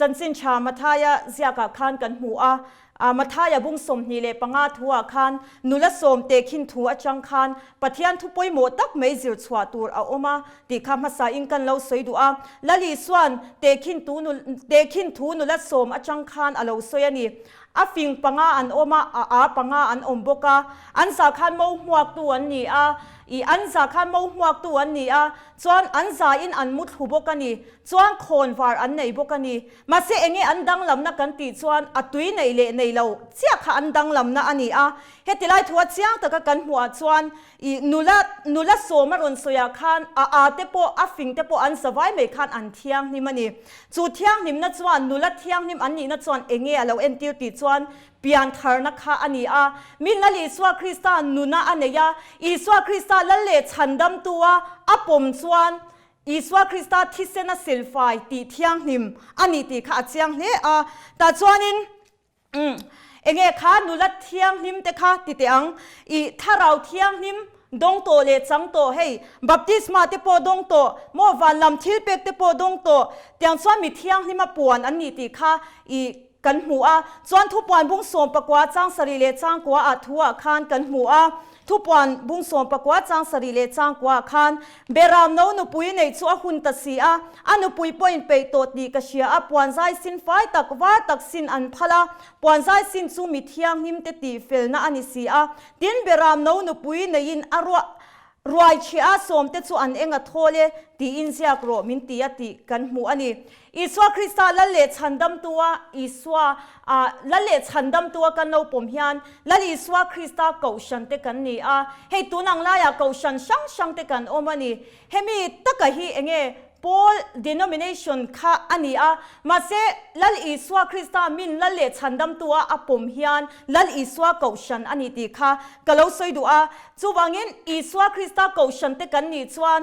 จันสินชามาทายาเสียกขันกันหัวมาทายาบุ้งสมนีเลปังอาทัวขันนุละสมเตคินทัวจังขันปะเทียนทุปอยโมตักไม่จิรสวาตูร์เอามาติคำภาษาอิงกันเราสวยดูละลีส่วนเตคินทูนุละสมจังขันเราสวยนี่ฟิงปังอาอันมาปังอาอันบกาอันสาขันโมหัวตัวนี้อันสาขันโมหัวตัวนี้จวนอันสาอินอันมุดหูบกันนี่จวนโคนฟาร์อันไหนบกันนี่มาเสเองอันดังลำนักกันตีจวนตุยในเละในเราเจ้าข้าอันดังลำนักอันนี้เฮติไลทัวเจียงตะกันหัวจวนนุละโซมารอนสยาขันเตปฟิงเตปอันสบายไม่ขันอันเทียงนี่มันนี่จูเทียงนี่นัดจวนนุละเทียงนี่อันนี้นัดจวนเองเราเอ็นติวตีจวนเปลี่ยนทาร์นักข้าอันนี้มินละลิสวาคริสตานุนาอันนี้อีสวาคริสตาละเลชันดำตัวปมจวนอีสวาคริสตาที่เซนัสิลไฟตีเทียงนิมอันนี้ตีข้าเจียงเนี่ยแต่จวนินเองข้านุละเทียงนิมแต่ข้าติเตียงถ้าเราเทียงนิมดงโตเลจังโตให้บัพติศมาเตปดงโตโมวันลำทิลเป็กเตปดงโตเตียงส่วนมีเทียงนิมปวนอันนี้ตีข้ากันหัวจวนทุบวันบุ้งสมปะกวาจังสรีเลจังกว่าทัวคานกันหัวทุบวันบุ้งสมปะกวาจังสรีเลจังกว่าคานเบรามโนนุปุยในชัวหุ่นตัดสีอนุปุยปอยไปโตดีกเชียปวนใจสินไฟตักว่าตักสินอันพลาปวนใจสินซูมิเทียงนิมเตตีเฟลนาอันิสีดินเบรามโนนุปุยในยินอรัวรวยเชียสมเตจูอันเองทอเลตีอินเซียกรมินตีติกันหัวอันนี้อิสวาคริสตาละเลชันดำตัวอิสวาละเลชันดำตัวกันเราปมยันละอิสวาคริสตาเกาชันเตกันนี่ให้ตัวนังลายเกาชันช่างเตกันโอมานี่เฮมีตะกะฮีเองPaul denomination ข้าอันนี้มาเสลัลอิสวาคริสตามินลัลเลชันดำตัวปมเฮียนลัลอิสวาเกาชันอันนี้ตีข้ากะเราสวยดูจูวังอินอิสวาคริสตาเกาชันเตกันนี่จวน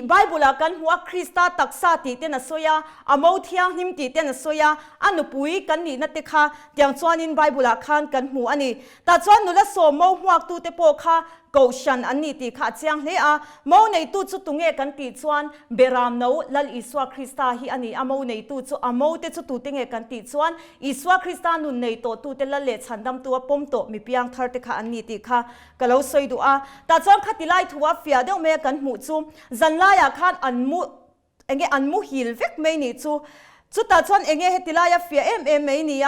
ไบเบิลกันหัวคริสตาตักษาตีเตนสวยโมเทียงหิมตีเตนสวยอันนุปุยกันนี่นัตติข้าเดียงจวนอินไบเบิลคันกันหัวอันนี้แต่จวนนุละโสมโมหัวตูเตโปข้าเกาชันอันนี้ตีข้าเจียงเละโมในตู้จุดตุงเอกันตีจวนเบรามโนลัลอิสวาคริสตาฮีอันนี้โมในตู้จุโมเตจุตุติงเอกันตีจวนอิสวาคริสตานุนในโตตู้เตละเลชันดำตัวปมโตมีเพียงทาร์เตข้าอันนี้ตีข้ากะเราสวยดูแต่จวนขัดติไลทัวเฟียเดียวเมกันหมู่จูจันลายขันอันมุอันมุหิลเวกไม่นี่จูจุดตาชวนเองเฮติลายฟีเอ็มไม่นี่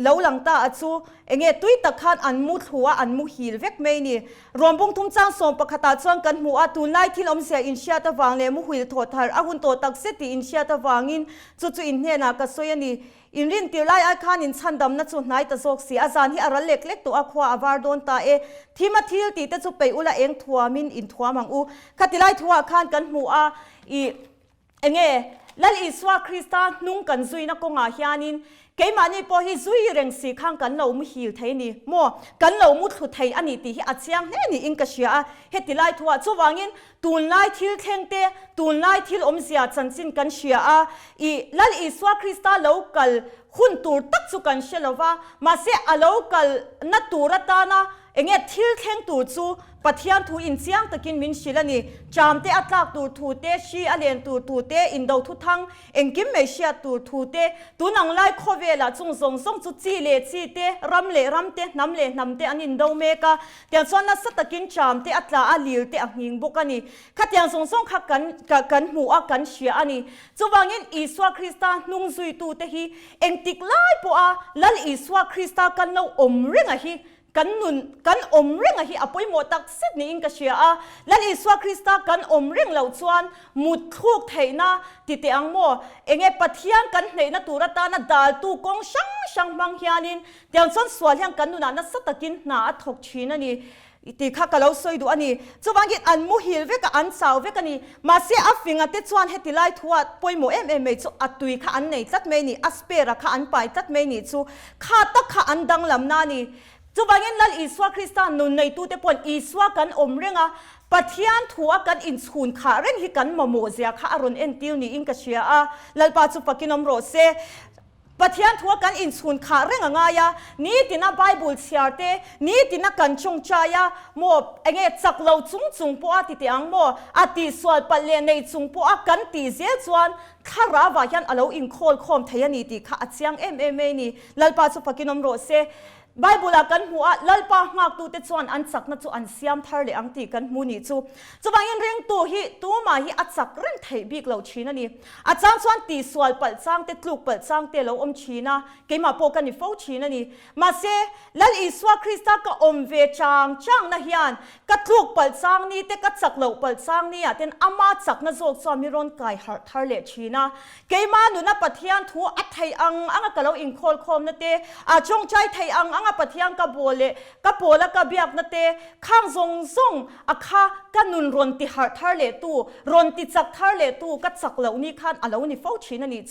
เหลาหลังตาจูเองตุยตะขันอันมุหัวอันมุหิลเวกไม่นี่รวมบุ้งทุ่งจ้างส่งปะขตาชวนกันหัวตูนไล่ที่ลมเสียอินเชียตะวางเลยมุหิลถอดทาร์หุ่นโตตักเซติอินเชียตะวางินจุอินเฮนากระสวยนี่อินรินติไลขันอินชันดำนัดจุนายตะโศกเสียอาจารย์ที่อารัลเล็กตัวอควาอวาร์โดนตาที่มาทิลตีตะจุไปอุละเองทัวมินอินทัวมังขัดติไลทัวขันกันหัวเองลัลอิสวาคริสตานุ่งกันซุยนักกงอาฮิอานินเกมันนี่พอฮิซุยเร่งสีข้างกันเราไม่หิวไทยนี่โมกันเรามุดถุไทยอันนี้ตีฮิอาเซียงนี่อิงกษเชียเฮติไลทัวจูวังอินตูนไลทิลเทงเตตูนไลทิลเสียจันซินกันเชียลัลอิสวาคริสตาเรากัลหุ่นตูร์ตักสุกันเชลว่ามาเสียเรากัลนัดตูรตานะเองทิลเทงตูร์จูปัทยานทูอินเซียงตะกินมินชิลนี่จามเตอัตลักตูทูเตชีอเลียนตูเตอินโดทุทังเอ็งกิมเมเชียตูเตตูนังไลโคเวลาจงจุจีเลจีเตรัมเตน้ำเตอันอินโดเมกาเตียงส่วนนั้นสตะกินจามเตอัตลาอลีลเตอังหิงบุกันนี่ขัดเตียงขักกันหัวกันเชียอันนี้จูวังอินอิสวาคริสตานุ่งซุยตูเตฮีเอ็งติกไลปัวลัลอิสวาคริสตากันเราอมเริงอะฮีกันนุนกันอมเร่งฮีอภัยหมดตักเสดนี่อิงกเชียและอิสวาคริสตากันอมเร่งเหล่าจวนมุดทุกเทน่าติเตอังโมเองปัทยังกันในนัตุรตานาดาลตูกงช่างบางยานินเดี๋ยวส่วนส่วนยังกันนุนานัสตะกินนาทกชีนันนี่ตีข้ากะเราสวยดูอันนี้จูบังกิอันมุฮิลเวกอันสาวเวกันนี่มาเสียฟิงอันเตจวนเฮติไลทัวปอยโมเอ็มจูอัตุยข้าอันไหนจัดไม่นี่อัสเประข้าอันไปจัดไม่นี่จูข้าตักข้าอันดังลำนานี่จูบังอินลัลอิสวาคริสตานุนในตู้เตปอนอิสวากันอมเร่งปัทยานทัวกันอินสุนขาเร่งฮิกันมาโมเซียข้าอรุณเอ็นติวนี่อิงกเชียลัลปาจูปกินอมโรเซ ปะเทียนทัวกันอินสุนขาเร่งง่ายนี่ตินะไบเบิลเชียร์เตนี่ตินะกันชงใจโมเองจักเราจุงปัวติอังโมอติสวลปะเลนในจุงปัวกันตีเสียจวนข้าราวายันอโลอินโคลคอมเทียนีติข้าเสียงนี่ลัลปาสุภกินอมโรเซไบเบิลกันหัวลัลปาหักตูเตจวนอันสักนัดจูอันเสียมทาร์เลอังตีกันมูนี่จูบางยันเร่งตัวฮีตัวมาฮีอัดสักเร่งไทยบิกเราชีนันนี่อาจารย์ส่วนตีสวลปัลซังเตตลูกปัลซังเตเราอมชีนะเกมาโปกันนี่ฟ้าชีนันนี่มาเซลัลอิสวาคริสต์ก็อมเวจังนะฮิอันกัดลูกปัลซังนี่เตกัดสักเราปัลซังนี่เต็นอามาสักนัดโจกสวมิรอนไกฮาร์ทาร์เลชีนะเกมาหนุนับปะเทียนทัวอัดไทยอังกะเราอินโคลคอมนั่นเตจงใจไทยอังปะเทียนกับโบเลกับโบและกับเบียกนั่นเตข้างซงอาคากันนุนรอนติฮาร์ทาร์เลตูรอนติจักทาร์เลตูกัดสักเหล่านี้ขันเหล่านี้ฟ้าชีนันนี่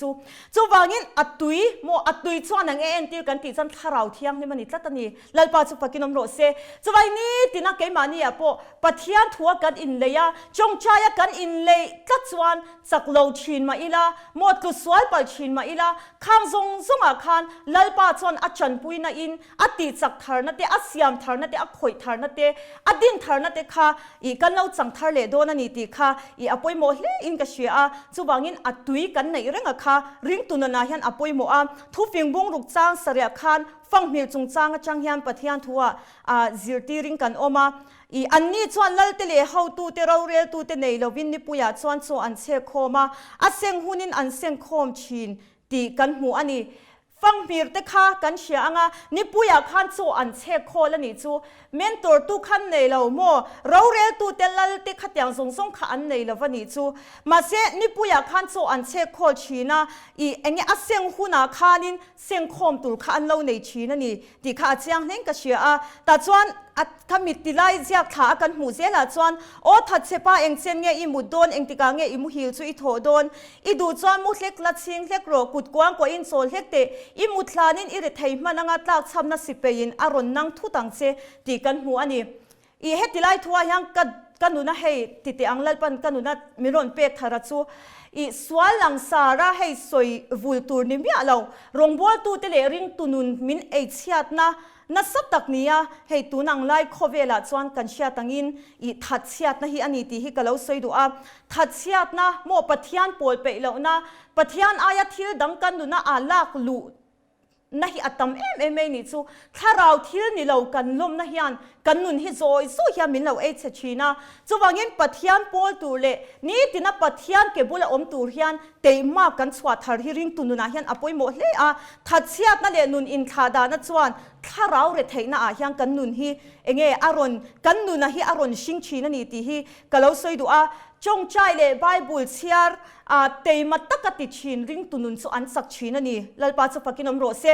จูวางินอัดตุยโมอัดตุยชวนนังเอ็นติกันติจันขาราวเทียงนี่มันนี่ตัดนี่ลัลปาจุปกินอมโรเซจูวานี่ตินักเกมานี่ปะปะเทียนทัวกันอินเลยจงใจกันอินเลยกัดชวนสักเหล่าชีนมาอีลาหมดกุศลปัลชีนมาอีลาข้างซงอาคารลัลปาชวนอัจฉริปุยน่ะอินอติจักทาร์นั่นเตอเสียมทาร์นั่นเตอข่อยทาร์นั่นเตอดินทาร์นั่นเตค่ะอีกันเราจังทาร์เลโดนั่นนี่ติค่ะอีอภัยโมเลอินกษีจูบางินอัดตุยกันในเรื่องค่ะริงตุนนาฮินอภัยโมทุฟิงบงรุกจางเสียคันฟังมิลจงจางจังฮินปะเทียนทัวจิรตีริงกันออกมาอีอันนี้ชวนลัลเตเลเฮาตูเตเราเรียตูเตในเราวินนิปุยาชวนอันเซโคมาอันเซงหุนินอันเซงโคมชินตีกันหูอันนี้ฟังมีร์เตค่ากันเชียงนิปุยาขันโซอันเชคโคและนี่จูเมนตัวตุขันในเราโมเราเรียตูเตลัลเตขัดยังส่งขันในเราวันนี้จูมาเสนิปุยาขันโซอันเชคโคชีนาอีเงี้ยเสียงหุนาขานินเสียงโคมตุลขันเราในชีนั่นนี่ที่ข้าเชียงเล่นกันเชียแต่ชวนถ้ามิติไล่เสียขากันหูเสียละชวนโอ้ทัดเสป้าเองเช่นเงี้ยอิมุดโดนเองติกาเงี้ยอิมุฮิลจูอิโถโดนอิดูชวนมุเล็กลัดชิงเล็กโรกุดกว้างกว่าอินโซเล็กเตอิมุทลานินอิริเทยมันงัดลากช้ำนัสิเปยินอารมณ์นั่งทุตังเซตีกันหัวนี่อีเฮติไลทัวยังกันนุนะเฮติติอังลัลปันกันนุนะมิรอนเป็กทารัจูอีสวาลังสาระเฮสวยวูลตูนิมิอาเรารงบัวตูเตเลริงตุนุนมินเอชยัดนะนัสตักนี้เฮตุนังไลโคเวลาจวนกันเชียตังอินอีทัดเชียดนะฮีอันนี้ที่ฮิกะเลาสวยดูทัดเชียดนะโมปะเทียนปวดไปแล้วนะปะเทียนอายะทิลดังกันดูนะอาลากลูนะฮิอัตตมนี่จูถ้าเราทิลนี่เรากันลมนะฮิอันกันนุนฮิโซยสู้ฮิมินเราเอชชีนะจูว่างินปะเทียนปวดตัวเล่นี่ตินะปะเทียนเก็บบุละอมตัวฮิอันเตยมากกันสวัสดิ์ทาริริงตุนุนะฮิอันอภัยหมดเลยทัดเชียดนั่นเลยนุนอินคาดานะจวนถ้าเราเรทนะฮิอันกันนุนฮิเองอารอนกันนุนนะฮิอารอนชิงชีนะนี่ที่ฮิกะเราสวยดูจงใจเลยไบเบิลเชียร์เตยมัตตะกติชินริงตุนุนสุอันสักชีนันนี่ลัลปาจุปกินอมโรเซ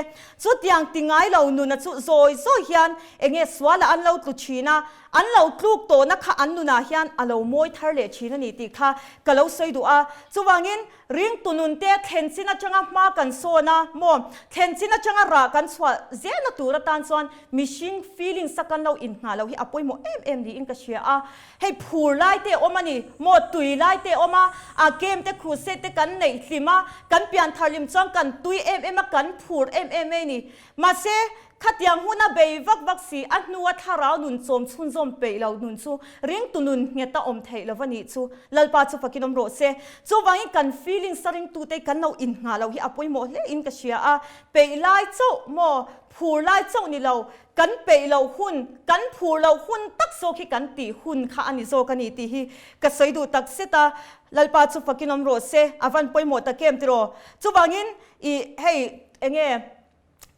สุดยังติงไงเรานุนจุโซฮิอันเองสวาละอันเราตุชีนะอันเราคลุกโตนักอันนุนาฮิอันอันเราโมยทาร์เลชีนันนี่ติค่ะกะเราสวยดูจุวังินริงตุนุนเตะเข็นสินะจังมากันโซนะโมเข็นสินะจังรากันสวาเจนตัวตันส่วนมิชิงฟีลิ่งสักกันเราอินหาเราฮิอภัยโมดีอินกัเชียให้ผูไล่เตะออกมานี่โมตุยไล่เตะออกมาเกมเตะครูเซตกันในสิมากันเปลี่ยนทาริมจ้องกันตุยกันผูดนี่มาเซขัดยังหัวหน้าเบย์วักสีอันนัวทารานุนโจมชุนโจมเปย์เรานุนซูเรียงตุนุนเงตาอมเทยแล้ววันนี้ซูลัลปาจูฟักินอมโรเซจูวังกัน feeling สริงตูเตกันเราอินหาเราฮิอภัยโมเลอินกเชียเปย์ไล่โจโมผูไล่โจนี่เรากันเปย์เราหุ่นกันผูเราหุ่นตักโซคิกันตีหุ่นข้าอันนี้โซกันนี่ตีฮีกษยดูตักเซตาลัลปาจูฟักินอมโรเซอวันปอยโมตะเกมติโรจูวังินอีเฮเอง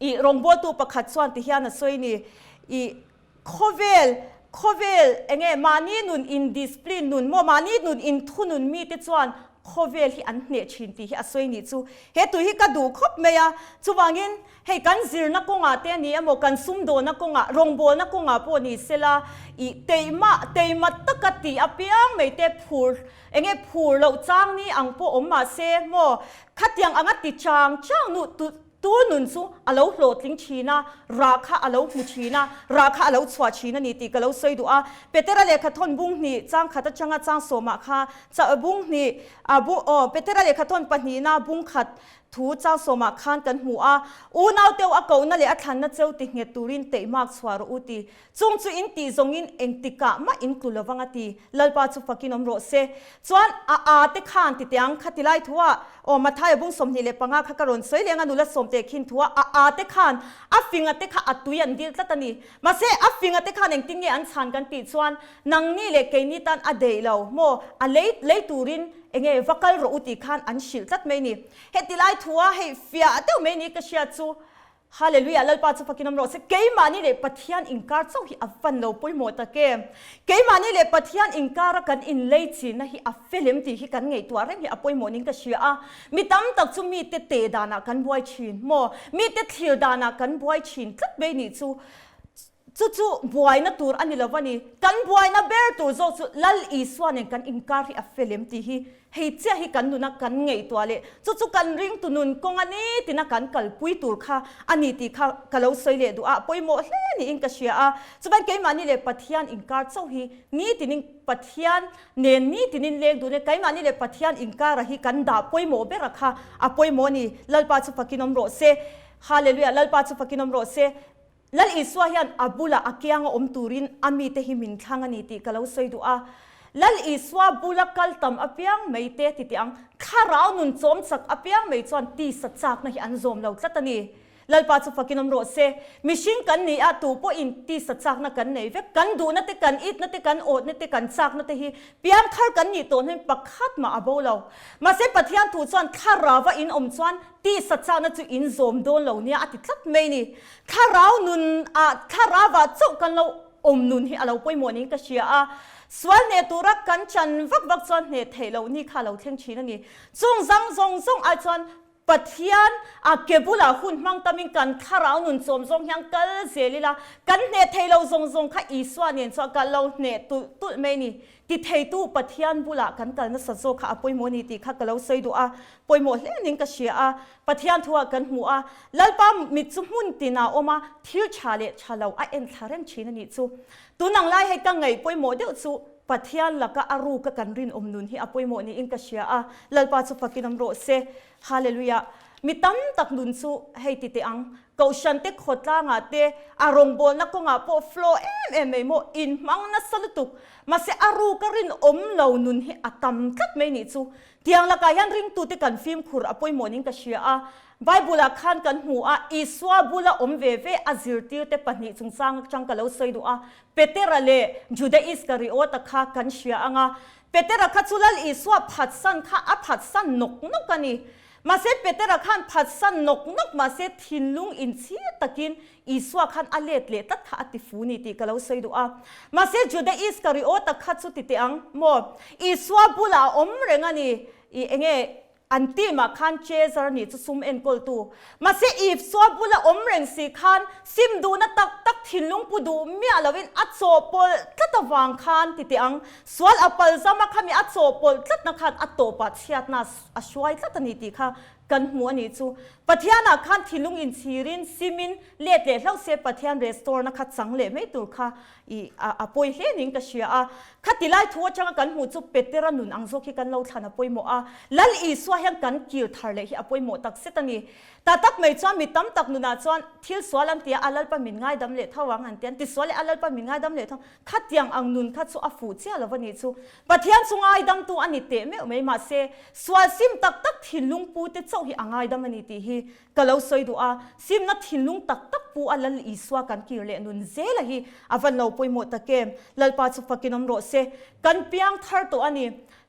อีรงบัวตัวประคัดส่วนที่เฮียนสวยนี่อีโคเวลเองมานี่นุนอินดิสพลินนุนโมมานี่นุนอินทุนุนมีติดส่วนโคเวลที่อันเนี่ยชินที่เฮียสวยนี่จูเฮตุฮิกระดูครบเมียจูวางินให้กันซิร์นักกงอาเตนี่โมกันซุ่มโดนักกงอารงบัวนักกงอาปนี่เสลาอีเตยมาตะกติอภิยังไม่เตพูดเองพูดเราจ้างนี่อังโปอมมาเซโมขัดยังอังติจางนุตัวนุนซูอาเลาโหลดลิงชีนาราคาอาเลาหูชีนาราคาอาเลาสวาชีนานี่ตีกะเลาสวยดูเปเตระเลขทนบุ้งนี่จ้างขัดจังจ้างโสมาค่ะจะบุ้งนี่บุ้งเปเตระเลขทนปนีนาบุ้งขัด thu chang soma khan kan hmu a u nau teu a ko na le a than na cheu ti nge turin te mak chwar uti chung chu in ti zong in engtika ma in kulawanga ti lalpa chu fakinom ro se chuan a te khan ti tiang khatilai thuwa o mathai bung somni le panga kha karon soilenga nula somte khin thuwa a te khan a finga te kha atuyan dil tatani ma se a finga te khan engting nge an chan kan ti chuan nang ni le ke ni tan a dei lo mo a lei turin enge vakal ro uti khan an shil tat mai ni hetilai thuwa he fia ateu mai ni ka sia chu hallelujah lalpa chu fakinom ro se keimani le pathian inkar chau hi afan lo poimo ta ke keimani le pathian inkar kan in leichi na hi a film ti hi kan ngei tu rem hi apoi morning ka sia a mitam tak chu mi te dana kan buai chin mo mi te thil dana kan buai chin tlat be ni chu buai na tur ani lovani kan buai na ber tur zo chu lal iswan kan inkar hi a film ti hi hei che hi kan nuna kan ngei to ale chu kan ring tu nun kong ani tina kan kalpui tur kha ani ti kha kalau soile du a poimo hle ni in ka sia a chuban ke mani le pathian inkar chau hi ni tinin pathian ne ni tinin lek du ne kai mani le pathian inkar hi kan da poimo be rakha a poimo ni lalpa chu fakinom ro se hallelujah lalpa chu fakinom ro se lal iswa hian abula akyang om turin ami te himin thangani ti kalau soidu a lal iswa bulakal tam apiang meite titiang kharau nun chom sak apiang mei chon ti sachak na hi an zom lo tlatani lalpa chu fakinom ro se mishing kan ni a tu po in ti sachak na kan nei ve kan du na te kan it na te kan ot na te kan chak na te hi piam khar kan ni ton hen pakhat ma abolo ma se pathian tu chon kharawa in om chuan ti sachak na chu in zom don lo nia ati tlat mei ni kharau nun a kharawa chu kan lo om nun hi alo poi morning ka sia a swal ne turak kan chan vak chuan ne thelo ni kha lo thleng thina ni chung zong a chuan pathian a kebula hun mang tamin kan kharau nun chom zong hyang kal zelila kan ne thelo zong kha iswa nen cho ka lo ne tu me ni ti thei tu pathian bula kan kal na sazo kha apoi moni ti kha kalo seidu a poimo hle ning ka sia a pathian thuwa kan mu a lalpa mit chu mun tina oma thil chale chalo a en tharem china ni chu tunang lai he ka ngai poimo deu chu pathian laka aru ka kanrin omnun hi apoimo ni in ka sia a lalpa chu fakinam ro se hallelujah mitam tak nun chu heiti te ang kaushan te khotla nga te arong bol na ko nga po flow mo in mang na salutuk ma se aru ka rin om lo nun hi atam tlat mai ni chu tiang laka yan ring tu te kan film khur apoimo ning ka sia a Bible khan kan hu a iswa bula omveve azirtir te pani chungchang changkalo soidu a petera le juda iskariot kha kan sia anga petera khachulal iswa phatsan kha a phatsan nok ani mase petera khan phatsan nok mase thinlung in chi takin iswa khan alet le tat kha atifuni ti kalo soidu a mase juda iskariot kha chu ti te ang mo iswa bula omrengani I enge antima khan chezar ni chu sum en kol tu ma se if so bula omreng si khan sim du na tak thilung pu du mi alawin atso pol tlatawang khan titiang swal apal zama khami atso pol tlatna khan atopa chiat na aswai tlatani ti kha kan mu ani chu pathiana khan thilung in chirin simin le hlau se pathian restore na kha changle me tur kha I apoi he ning ka sia a khatilai thu changa kan mu chu petera nun angzo ki kan lo thana poimo a lal I swa hyang kan kir thar le hi apoimo tak setani ta tak mai chwa mi tam tak nuna chon thil swalam tia alal pa min ngai dam le thawang an tian ti swale alal pa min ngai dam le thang khatyang ang nun kha chu afu che alawani chu pathian chungai dam tu ani te me ma se swal sim tak thilung pu te chau hi angai dam ani ti hi kalau soidu a sim na thilung tak pu alal iswa kan kir le nun zela hi avan lo poimo take lalpa chu fakinom ro se kan piang thar to ani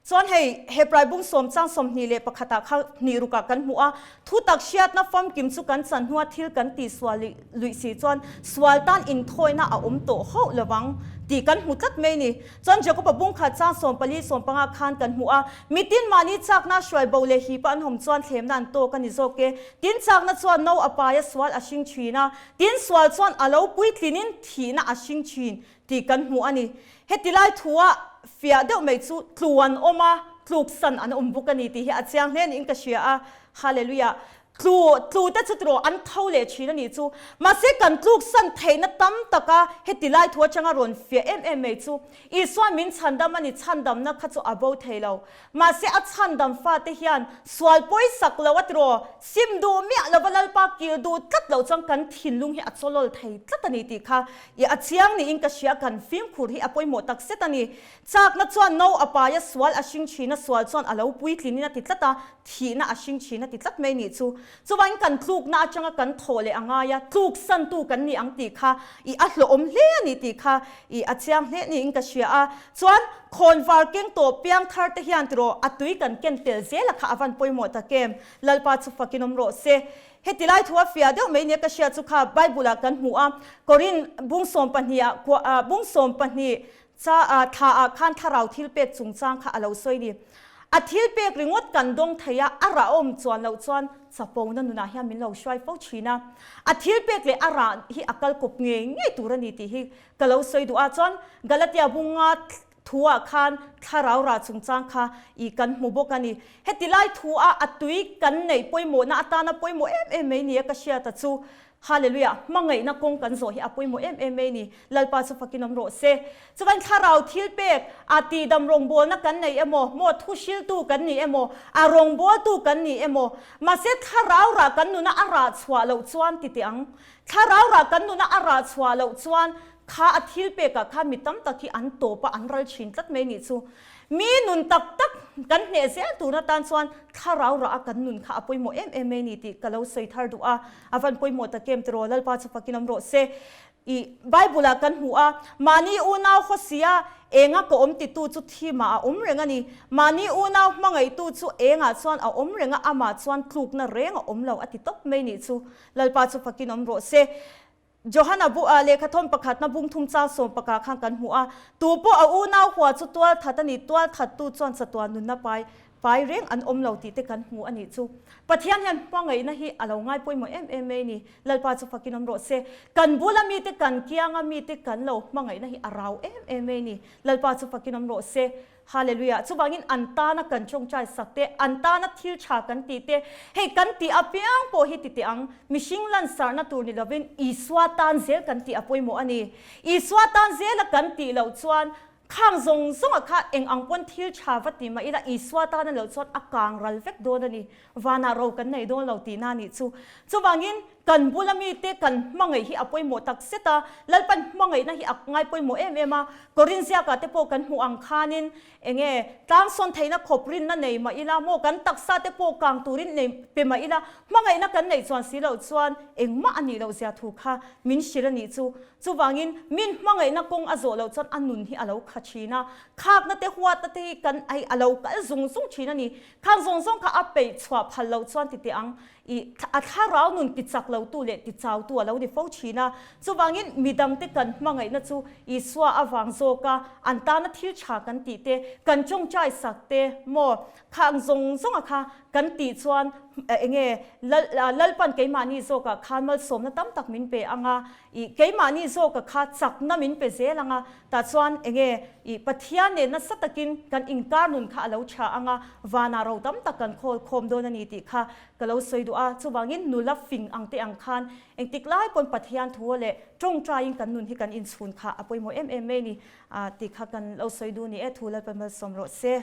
chon he praibung som chang som ni le pakhata kha ni ruka kan hua thu tak siat na fam kim chu kan chan hua thil kan ti swali lui si chon swal tan in thoina a to ho lawang ti kan hu tat me ni chon je ko pa bung kha chang som pali som panga khan kan hua mitin mani chak na shwai bole hi pan hom chon thlem nan to kan ni zoke tin chak na chon no apaya swal ashing china tin swal chon alo pui tlinin thina ashing chin ti kan hu ani hetilai thuwa fia deuh mei chu tluan oma tluk san an umbukani ti hi achiang hlen in ka sia a hallelujah tlu te chutro an thau le china ni chu ma se kan tluk san theina tam taka hetilai thua changa ron fe me chu I swa min chandam ani chandam na kha chu abo theilo ma se a chandam fa te hian swal poi sak lawatro sim du mi lavalal pa ki du tlat lo chang kan thinlung hi acholol thei tlatani ti kha I achiang ni in ka sia kan film khur hi apoi mo tak setani chak na chuan no apaya swal ashing china swal chuan alo pui tlinina ti tlata thina ashing china ti tlat mai ni chu chuwang kan tluk na changa kan thole anga ya tluk san tu kan ni ang ti kha I ahlo om hle ni ti kha I achiang hle ni in ka sia a chuan khonwar keng to piang thar te hian tro atui kan ken tel zela kha avan poimo ta kem lalpa chu fakinom ro se hetilai thua fia deuh mai ne ka sia chu kha bible kan hmu a korin bungsom pahnia bungsom pahni cha tha a khan tharau thil pek chungchang kha alo soi ni a thil pek ringot kan dong theya ara om chuan lo chuan chapong na nuna hian min lo shwai fo china a thil pek le ara hi akal kop nge nge turani ti hi kalo soi du a chuan galatia bunga thua khan tharau ra chungchang kha I kan hmu bok ani hetilai thua atui kan nei poimo na atana poimo em ni ka sia ta chu hallelujah mangai na kong kan zo hi apoi mo em ni lalpa chu fakinom ro se chuan tharau thil pek ati dam rong bol na kan nei emo mo thu shil tu kan ni emo a rong bol tu kan ni emo ma se tharau ra kan nu na ara chwa lo chuan ti tiang tharau ra kan nu na ara chwa lo chuan kha athil peka kha mitam takhi an to pa an ral chin tlat mai ni chu mi nun tak tak kan ne sel tu na tan chuan tharau ra kan nun kha apoi mo em ni ti kalo sei thar du a avan poi mo ta kem tro lalpa chu fakinom ro se I bible kan hu a mani unaw khosia enga ko om ti tu chu thima a renga ni mani unaw mangai tu chu enga chuan a renga ama chuan tluk na renga lo ati top mai ni chu lalpa chu fakinom ro se Johanna bu a lekhathom pakhat na bung thum cha som paka khang kan hu a tu po a u na hwa chu twal thatani twal that tu chon chatwa nun na pai reng an lo ti te kan hu ani chu pathian hian pangai na hi alo ngai poimo em ni lalpa chu fakinom ro se kan bula mi te kan kianga mi te kan lo mangai na hi arau em ni lalpa chu fakinom ro se hallelujah chuwangin antana kan chongchai sakte antana thil tha kan ti te hei kan ti apiang po hi ti te ang mishing lan sarna tur ni lovin iswa tan zel kan ti apoimo ani iswa tan zel kan ti lo chuan khang zong zong kha eng angpon thil tha vati ma ila iswa tan lo chot akang ral vek do ani wana ro kan nei do lo ti na ni chuwangin kan bulami te kan mangai hi apoi mo tak seta lalpan mangai na hi akngai poi mo ema korinsia ka te po kan hu ang khanin enge tang son theina khoprin na nei ma ila mo kan taksa te po kang turin nei pe ma ila mangai na kan nei chuan silo chuan engma ani lo zia thu kha min shirani chuwangin min mangai na kong azo lo chuan anun hi alo khachina khak na te huwa ta te kan ai alo ka zung zung china ni khang zong zong kha ape chwa phal lo chuan ti ang I atharau nun ti chak lo tu le ti chau tu alo ni fo china chuwangin midam te kan mangai na chu iswa awang zo ka antana thil tha kan ti te kan chong chai sak te mo khang zong zong kha kan ti chuan enge lalpan keimani zo ka khanmal som na tam tak min pe anga I keimani zo ka kha chak na min pe zelanga ta chuan enge I pathian ne na satakin kan ingkar nun kha alo tha anga wana ro tam tak kan khol khom do na ni ti kha kalo soi du a chuwangin nula fing angte ang khan engtik lai pon pathian thu le tong trying kan nun hi kan in chhun kha apoi mo em ni ti kha kan lo soi du ni e thula pan som ro se